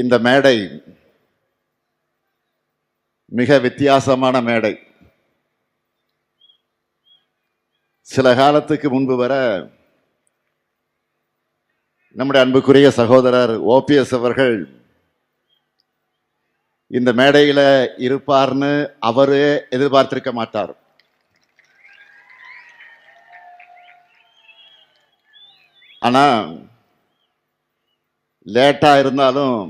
இந்த மேடை மிக வித்தியாசமான மேடை. சில காலத்துக்கு முன்பு வர நம்முடைய அன்புக்குரிய சகோதரர் ஓபிஎஸ் அவர்கள் இந்த மேடையில் இருப்பார்னு அவரே எதிர்பார்த்திருக்க மாட்டார். ஆனா லேட்டா இருந்தாலும்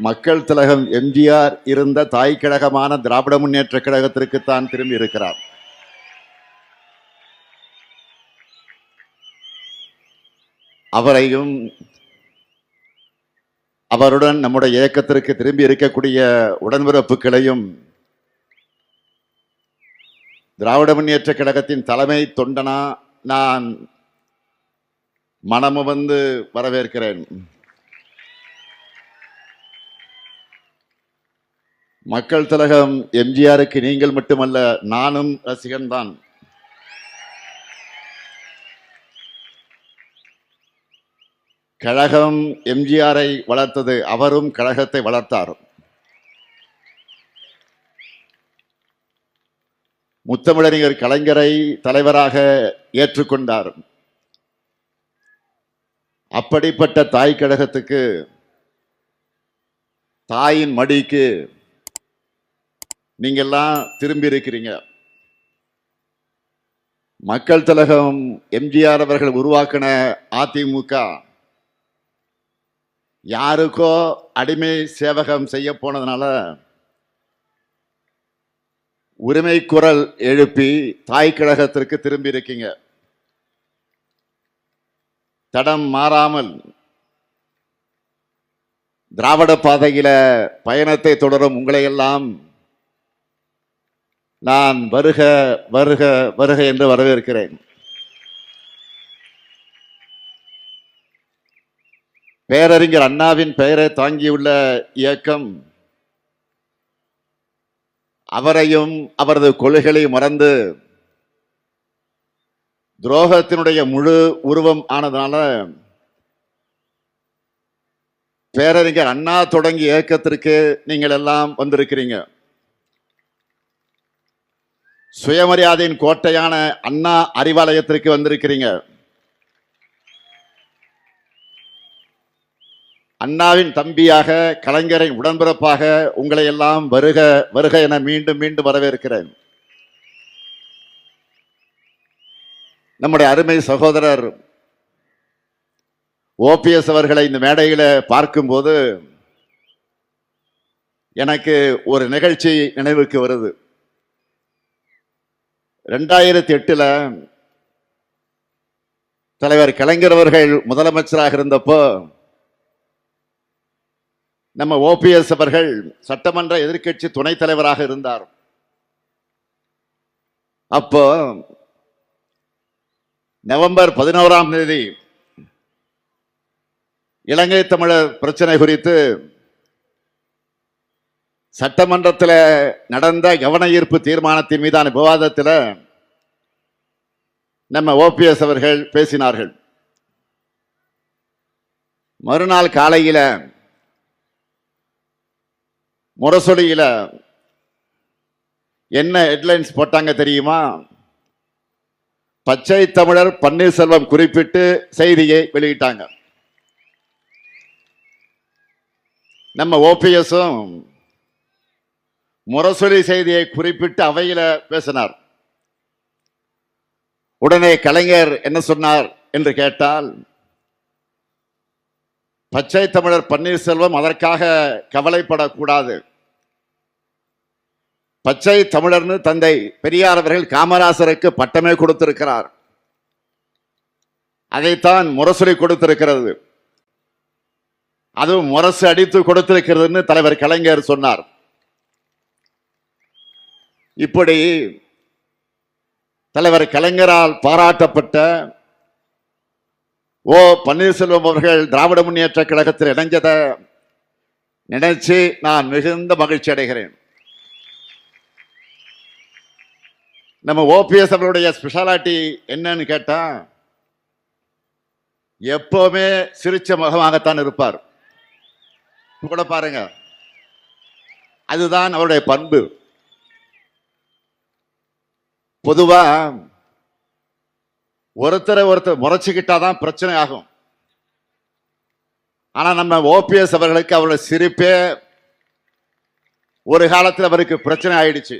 மக்கள் திலகம் எம்ஜிஆர் இருந்த தாய் கழகமான திராவிட முன்னேற்ற கழகத்திற்குத்தான் திரும்பி இருக்கிறார். அவரையும் அவருடன் நம்முடைய இயக்கத்திற்கு திரும்பி இருக்கக்கூடிய உடன்பிறப்புகளையும் திராவிட முன்னேற்ற கழகத்தின் தலைமை தொண்டனா நான் மனமு வந்து வரவேற்கிறேன். மக்கள் திலகம் எம்ஜிஆருக்கு நீங்கள் மட்டுமல்ல, நானும் ரசிகன் தான். கழகம் எம்ஜிஆரை வளர்த்தது, அவரும் கழகத்தை வளர்த்தார். முத்தமிழறிஞர் கலைஞரை தலைவராக ஏற்றுக்கொண்டார். அப்படிப்பட்ட தாய் கழகத்துக்கு, தாயின் மடிக்கு நீங்கெல்லாம் திரும்பி இருக்கிறீங்க. மக்கள் திலகம் எம்ஜிஆர் அவர்கள் உருவாக்கின அதிமுக யாருக்கோ அடிமை சேவகம் செய்ய போனதுனால உரிமை குரல் எழுப்பி தாய் கழகத்திற்கு திரும்பி இருக்கீங்க. தடம் மாறாமல் திராவிட பாதையில பயணத்தை தொடரும் உங்களை எல்லாம் நான் வருக வருக வருக என்று வரவேற்கிறேன். பேரறிஞர் அண்ணாவின் பெயரை தாங்கியுள்ள இயக்கம் அவரையும் அவரது கொள்கைகளை மறந்து துரோகத்தினுடைய முழு உருவம் ஆனதுனால பேரறிஞர் அண்ணா தொடங்கிய இயக்கத்திற்கு நீங்கள் எல்லாம் வந்திருக்கிறீங்க. சுயமரியாதையின் கோட்டையான அண்ணா அறிவாலயத்திற்கு வந்திருக்கிறீங்க. அண்ணாவின் தம்பியாக, கலைஞரின் உடன்பிறப்பாக உங்களை எல்லாம் வருக வருக என மீண்டும் மீண்டும் வரவேற்கிறேன். நம்முடைய அருமை சகோதரர் ஓபிஎஸ் அவர்களை இந்த மேடையில் பார்க்கும்போது எனக்கு ஒரு நிகழ்ச்சி நினைவுக்கு வருது. 2008 தலைவர் கலைஞர் அவர்கள் முதலமைச்சராக இருந்தப்போ நம்ம ஓபிஎஸ் அவர்கள் சட்டமன்ற எதிர்க்கட்சி துணைத் தலைவராக இருந்தார். அப்போ நவம்பர் 11 இலங்கை தமிழர் பிரச்சனை குறித்து சட்டமன்றத்தில் நடந்த கவன ஈர்ப்பு தீர்மானத்தின் மீதான விவாதத்தில் நம்ம ஓபிஎஸ் அவர்கள் பேசினார்கள். மறுநாள் காலையில் முரசொலியில என்ன ஹெட்லைன்ஸ் போட்டாங்க தெரியுமா? பச்சை தமிழர் பன்னீர்செல்வம் குறிப்பிட்டு செய்தியை வெளியிட்டாங்க. நம்ம ஓபிஎஸும் முரசொலி செய்தியை குறிப்பிட்டு அவையில பேசினார். உடனே கலைஞர் என்ன சொன்னார் என்று கேட்டால், பச்சை தமிழர் பன்னீர்செல்வம் அதற்காக கவலைப்படக்கூடாது. பச்சை தமிழர்னு தந்தை பெரியார் அவர்கள் காமராசருக்கு பட்டமே கொடுத்திருக்கிறார். அதைத்தான் முரசொலி கொடுத்திருக்கிறது. அதுவும் முரசு அடித்து கொடுத்திருக்கிறதுன்னு தலைவர் கலைஞர் சொன்னார். இப்படி தலைவர் கலைஞரால் பாராட்டப்பட்ட ஓ பன்னீர்செல்வம் அவர்கள் திராவிட முன்னேற்ற கழகத்தில் இணைஞ்சதை நினைச்சு நான் மிகுந்த மகிழ்ச்சி அடைகிறேன். நம்ம ஓபிஎஸ் அவருடைய ஸ்பெஷாலிட்டி என்னன்னு கேட்டா, எப்பவுமே சிரிச்ச முகமாகத்தான் இருப்பார். கூட பாருங்க, அதுதான் அவருடைய பண்பு. பொதுவா ஒருத்தரை ஒருத்தர் முறைச்சுக்கிட்டாதான் பிரச்சனை ஆகும். ஆனா நம்ம ஓபிஎஸ் அவர்களுக்கு அவருடைய சிரிப்பே ஒரு காலத்தில் அவருக்கு பிரச்சனை ஆயிடுச்சு.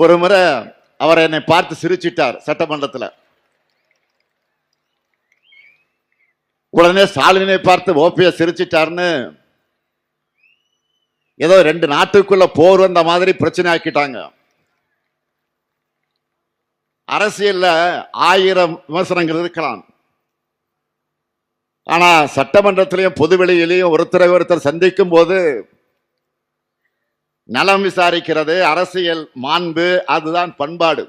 ஒரு முறை அவர் என்னை பார்த்து சிரிச்சிட்டார் சட்டமன்றத்தில். உடனே ஸ்டாலினை பார்த்து ஓபிஎஸ் சிரிச்சிட்டார்னு ஏதோ 2 நாட்டுக்குள்ள போர் வந்த மாதிரி பிரச்சனை ஆக்கிட்டாங்க. அரசியல்ல 1000 விமர்சனங்கள் இருக்கலாம். ஆனா சட்டமன்றத்திலையும் பொதுவெளியிலையும் ஒருத்தரை ஒருத்தர் சந்திக்கும் போது நலம் விசாரிக்கிறது அரசியல் மாண்பு, அதுதான் பண்பாடு.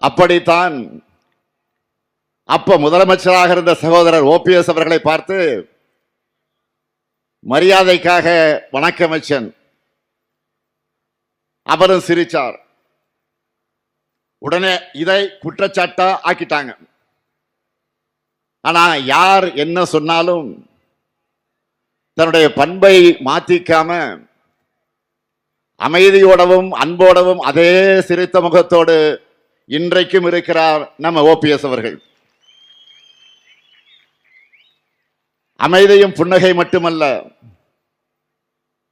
அப்படித்தான் அப்ப முதலமைச்சராக இருந்த சகோதரர் ஓபிஎஸ் அவர்களை பார்த்து மரியாதைக்காக வணக்கம் வச்சன். அவரும் சிரிச்சார். உடனே இதை குற்றச்சாட்டா ஆக்கிட்டாங்க. ஆனா யார் என்ன சொன்னாலும் தன்னுடைய பண்பை மாத்திக்காம அமைதியோடவும் அன்போடவும் அதே சிரித்த முகத்தோடு இன்றைக்கும் இருக்கிறார் நம்ம ஓபிஎஸ் அவர்கள். அமைதியும் புன்னகை மட்டுமல்ல,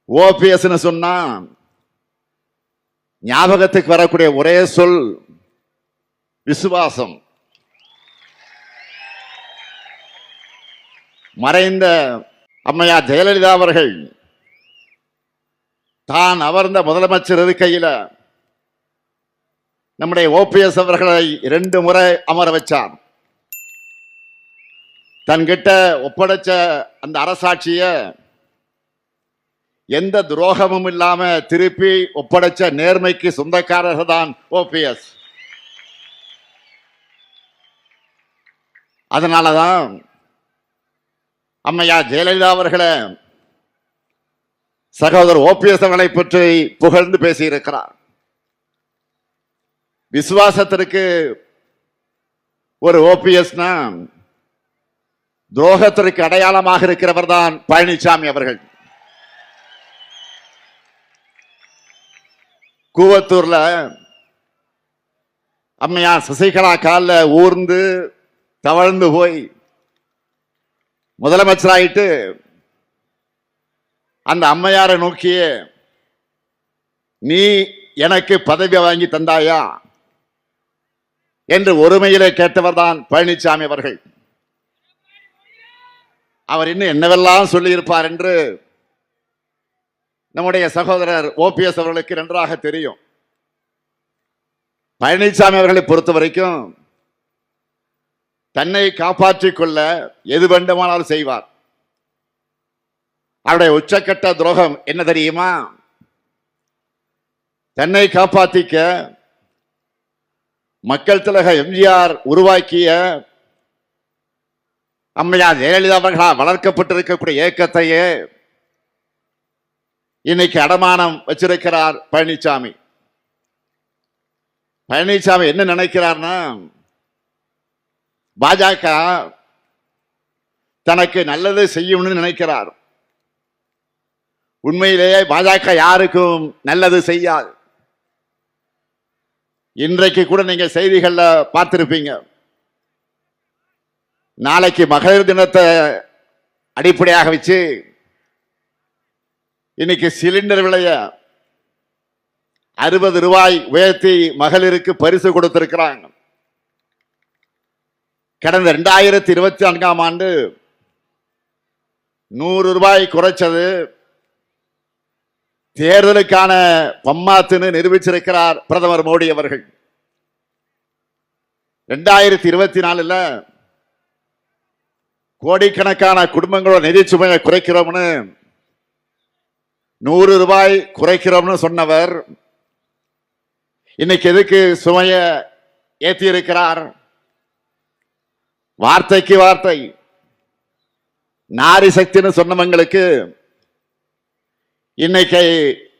ஓபிஎஸ் சொன்னா ஞாபகத்துக்கு வரக்கூடிய ஒரே சொல் விசுவாசம். மறைந்த அம்மையார் ஜெயலலிதா அவர்கள் தான் அமர்ந்த முதலமைச்சர் இருக்கையில் நம்முடைய ஓபிஎஸ் அவர்களை 2 முறை அமர வச்சார். தன்கிட்ட ஒப்படைச்ச அந்த அரசாட்சிய எந்த துரோகமும் இல்லாம திருப்பி ஒப்படைச்ச நேர்மைக்கு சொந்தக்காரர்கள் தான் ஓபிஎஸ். அதனாலதான் அம்மையா ஜெயலலிதா அவர்களை சகோதரர் ஓபிஎஸ் அவர்களை பற்றி புகழ்ந்து பேசியிருக்கிறார். விசுவாசத்திற்கு ஒரு ஓபிஎஸ்னா துரோகத்திற்கு அடையாளமாக இருக்கிறவர் தான் பழனிசாமி அவர்கள். கூவத்தூர்ல அம்மையார் சசிகலா காலில் ஊர்ந்து தவழ்ந்து போய் முதலமைச்சராயிட்டு அந்த அம்மையாரை நோக்கிய நீ எனக்கு பதவி வாங்கி தந்தாயா என்று ஒருமையிலே கேட்டவர் தான் பழனிசாமி அவர்கள். அவர் இன்னும் என்னவெல்லாம் சொல்லியிருப்பார் என்று நம்முடைய சகோதரர் ஓபிஎஸ் அவர்களுக்கு நன்றாக தெரியும். பழனிசாமி அவர்களை பொறுத்த வரைக்கும் தன்னை காப்பாற்றிக் கொள்ள எது வேண்டுமானாலும் செய்வார். அவருடைய உச்சக்கட்ட துரோகம் என்ன தெரியுமா? தன்னை காப்பாற்றிக்க மக்கள் திலக எம்ஜிஆர் உருவாக்கிய அம்மையார் ஜெயலலிதா அவர்களால் வளர்க்கப்பட்டிருக்கக்கூடிய இயக்கத்தையே இன்னைக்கு அடமானம் வச்சிருக்கிறார் பழனிசாமி. பழனிசாமி என்ன நினைக்கிறார்னா, பாஜக தனக்கு நல்லது செய்யும்னு நினைக்கிறார். உண்மையிலேயே பாஜக யாருக்கும் நல்லது செய்யாது. இன்றைக்கு கூட நீங்க செய்திகள்ல பார்த்திருப்பீங்க. நாளைக்கு மகளிர் தினத்தை அடிப்படையாக வச்சு இன்னைக்கு சிலிண்டர் விலைய 60 ரூபாய் உயர்த்தி மகளிருக்கு பரிசு கொடுத்திருக்கிறாங்க. கடந்த 2024ஆம் ஆண்டு 100 ரூபாய் குறைச்சது தேர்தலுக்கான பம்மாத்துன்னு நிரூபிச்சிருக்கிறார் பிரதமர் மோடி அவர்கள். 2024 கோடிக்கணக்கான குடும்பங்களோட நிதி சுமையை குறைக்கிறோம்னு 100 ரூபாய் குறைக்கிறோம்னு சொன்னவர் இன்னைக்கு எதுக்கு சுமையை ஏற்றி இருக்கிறார்? வார்த்தைக்கு வார்த்தை நாரி சக்தின்னு சொன்னவங்களுக்கு இன்னைக்கு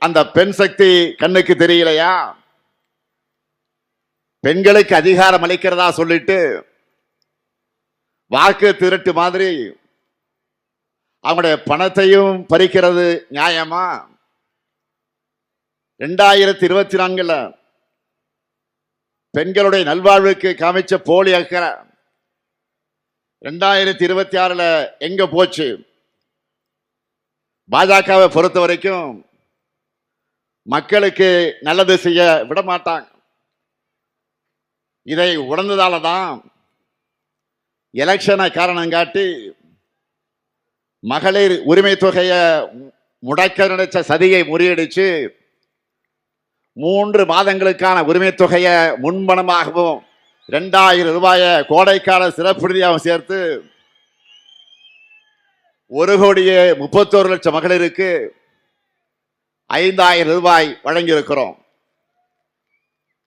அந்த பெண் சக்தி கண்ணுக்கு தெரியலையா? பெண்களுக்கு அதிகாரம் அளிக்கிறதா சொல்லிட்டு வாக்கு திருட்டு மாதிரி அவங்களுடைய பணத்தையும் பறிக்கிறது நியாயமா? 2024 பெண்களுடைய நல்வாழ்வுக்கு காமிச்ச போலி அக்கறை 2026 எங்க போச்சு? பாஜகவை பொறுத்த வரைக்கும் மக்களுக்கு நல்லது செய்ய விட மாட்டாங்க. இதை உணர்ந்ததால தான் எலெக்ஷனை காரணம் காட்டி மகளிர் உரிமை தொகையை முடக்க நினைச்ச சதியை முறியடிச்சு 3 மாதங்களுக்கான உரிமை தொகையை முன்பணமாகவும் 2000 ரூபாயை கோடைக்கால சிறப்பு நிதியாகவும் சேர்த்து 1,31,00,000 மகளிருக்கு 5,000 ரூபாய் வழங்கியிருக்கிறோம்.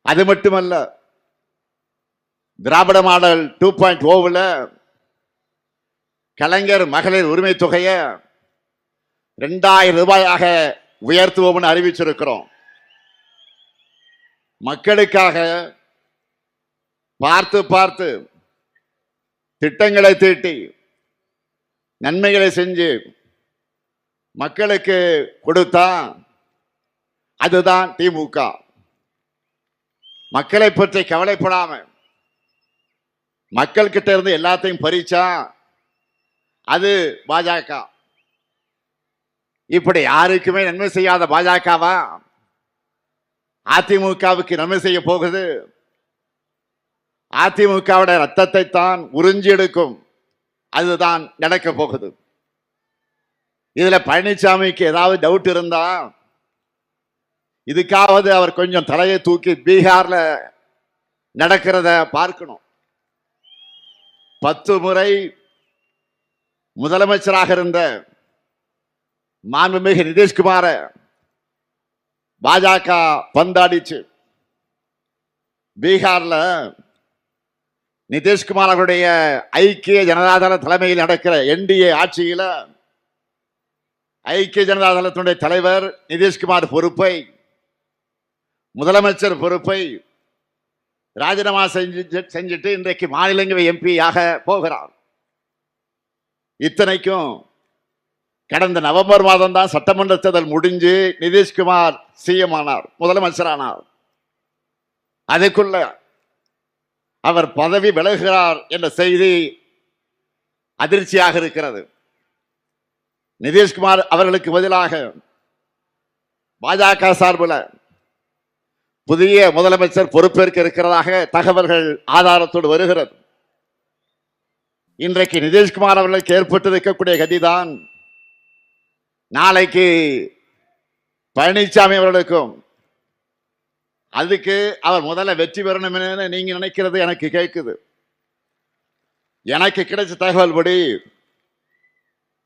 அது மட்டுமல்ல, திராவிட மாடல் 2.0 கலைஞர் மகளிர் உரிமை தொகையை 2,000 ரூபாயாக உயர்த்துவோம்னு அறிவிச்சிருக்கிறோம். மக்களுக்காக பார்த்து பார்த்து திட்டங்களை தீட்டி நன்மைகளை செஞ்சு மக்களுக்கு கொடுத்தா அதுதான் திமுக. மக்களை பற்றி கவலைப்படாம மக்கள் கிட்ட இருந்து எல்லாத்தையும் பறிச்சா அது பாஜக. இப்படி யாருக்குமே நன்மை செய்யாத பாஜகவா அதிமுகவுக்கு நன்மை செய்ய போகுது? அதிமுகவுடைய ரத்தத்தை தான் உறிஞ்சி எடுக்கும். அதுதான் நடக்க போகுது. இதுல பழனிசாமிக்கு ஏதாவது டவுட் இருந்தா இதுக்காவது அவர் கொஞ்சம் தலையை தூக்கி பீகார்ல நடக்கிறத பார்க்கணும். 10 முறை முதலமைச்சராக இருந்த மாண்புமிகு நிதிஷ்குமார பாஜக பந்தாடிச்சு. பீகார்ல நிதிஷ்குமார் அவருடைய ஐக்கிய ஜனதாதள தலைமையில் நடக்கிற என்டிஏ ஆட்சியில ஐக்கிய ஜனதாதளத்தினுடைய தலைவர் நிதிஷ்குமார் பொறுப்பை, முதலமைச்சர் பொறுப்பை ராஜினாமா செஞ்சுட்டு இன்றைக்கு மாநிலங்களவை எம்பியாக போகிறார். இத்தனைக்கும் கடந்த நவம்பர் மாதம் தான் சட்டமன்ற தேர்தல் முடிஞ்சு நிதிஷ்குமார் சிஎம் ஆனார், முதலமைச்சரானார். அதுக்குள்ள அவர் பதவி விலகுகிறார் என்ற செய்தி அதிர்ச்சியாக இருக்கிறது. நிதிஷ்குமார் அவர்களுக்கு பதிலாக பாஜக சார்பில் புதிய முதலமைச்சர் பொறுப்பேற்க இருக்கிறதாக தகவல்கள் ஆதாரத்தோடு வருகிறது. இன்றைக்கு நிதிஷ்குமார் அவர்களுக்கு ஏற்பட்டிருக்கக்கூடிய கதிதான் நாளைக்கு பழனிசாமி அவர்களுக்கும். அதுக்கு அவர் முதல்ல வெற்றி பெறணும்னு நீங்க நினைக்கிறது எனக்கு கேட்குது. எனக்கு கிடைச்ச தகவல் படி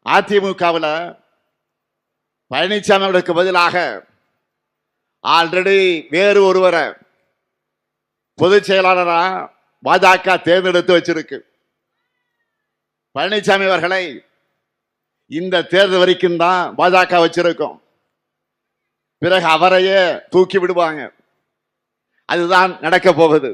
அதிமுகவில் பழனிசாமி அவர்களுக்கு பதிலாக ஆல்ரெடி வேறு ஒருவரை பொதுச் செயலாளரா பாஜக தேர்ந்தெடுத்து வச்சிருக்கு. பழனிசாமி அவர்களை இந்த தேர்தல் வரைக்கும் தான் பாஜக வச்சிருக்கும். பிறகு அவரையே தூக்கி விடுவாங்க. அதுதான் நடக்க போகுது.